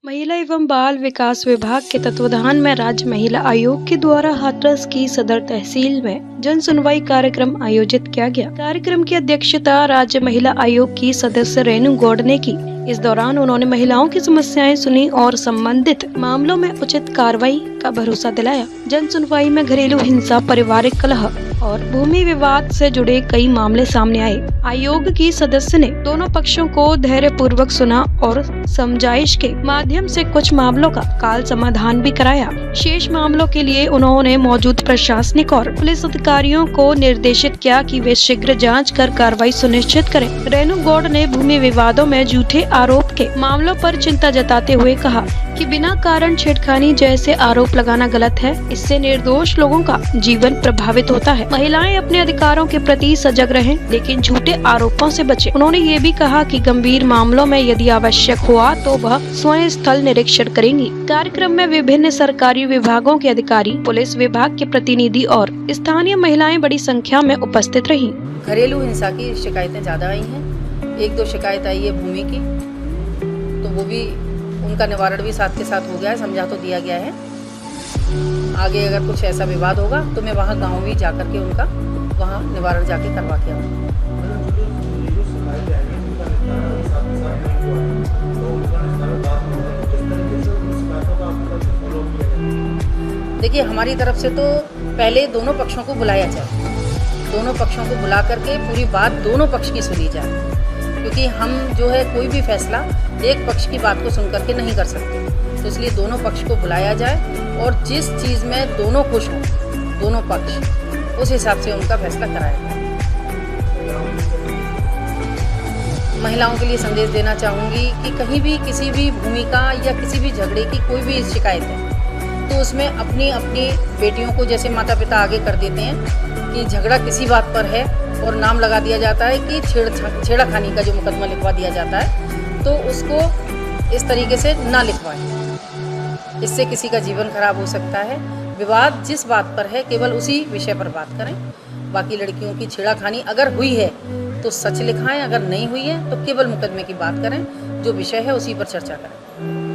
महिला एवं बाल विकास विभाग के तत्वाधान में राज्य महिला आयोग के द्वारा हाथरस की सदर तहसील में जन सुनवाई कार्यक्रम आयोजित किया गया। कार्यक्रम की अध्यक्षता राज्य महिला आयोग की सदस्य रेणु गौड़ ने की। इस दौरान उन्होंने महिलाओं की समस्याएं सुनी और संबंधित मामलों में उचित कार्रवाई का भरोसा दिलाया। जन सुनवाई में घरेलू हिंसा, पारिवारिक कलह और भूमि विवाद से जुड़े कई मामले सामने आए। आयोग की सदस्य ने दोनों पक्षों को धैर्य पूर्वक सुना और समझाइश के माध्यम से कुछ मामलों का काल समाधान भी कराया। शेष मामलों के लिए उन्होंने मौजूद प्रशासनिक और पुलिस अधिकारियों को निर्देशित किया कि वे शीघ्र जांच कर कार्रवाई सुनिश्चित करें। रेणु गौड़ ने भूमि विवादों में झूठे आरोप के मामलों पर चिंता जताते हुए कहा कि बिना कारण छेड़खानी जैसे आरोप लगाना गलत है। इससे निर्दोष लोगों का जीवन प्रभावित होता है। महिलाएं अपने अधिकारों के प्रति सजग रहें, लेकिन झूठे आरोपों से बचें। उन्होंने ये भी कहा कि गंभीर मामलों में यदि आवश्यक हुआ तो वह स्वयं स्थल निरीक्षण करेंगी। कार्यक्रम में विभिन्न सरकारी विभागों के अधिकारी, पुलिस विभाग के प्रतिनिधि और स्थानीय महिलाएं बड़ी संख्या में उपस्थित रहीं। घरेलू हिंसा की शिकायतें ज्यादा आई हैं। एक दो शिकायत आई है भूमि की, तो वो भी उनका निवारण भी साथ के साथ हो गया है, समझा तो दिया गया है। आगे अगर कुछ ऐसा विवाद होगा तो मैं वहाँ गांव भी जा कर के उनका वहाँ निवारण जाके करवा के आऊँगी। देखिए, हमारी तरफ से तो पहले दोनों पक्षों को बुलाया जाए, दोनों पक्षों को बुला करके पूरी बात दोनों पक्ष की सुनी जाए, क्योंकि हम जो है कोई भी फैसला एक पक्ष की बात को सुन करके नहीं कर सकते। तो इसलिए दोनों पक्ष को बुलाया जाए और जिस चीज़ में दोनों खुश हों, दोनों पक्ष, उस हिसाब से उनका फैसला कराया जाए। महिलाओं के लिए संदेश देना चाहूँगी कि कहीं भी किसी भी भूमिका या किसी भी झगड़े की कोई भी शिकायत है तो उसमें अपनी अपनी बेटियों को, जैसे माता पिता आगे कर देते हैं कि झगड़ा किसी बात पर है और नाम लगा दिया जाता है कि छेड़खानी का जो मुकदमा लिखवा दिया जाता है, तो उसको इस तरीके से ना लिखवाएं। इससे किसी का जीवन खराब हो सकता है। विवाद जिस बात पर है केवल उसी विषय पर बात करें। बाकी लड़कियों की छेड़खानी अगर हुई है तो सच लिखाएं, अगर नहीं हुई है तो केवल मुकदमे की बात करें, जो विषय है उसी पर चर्चा करें।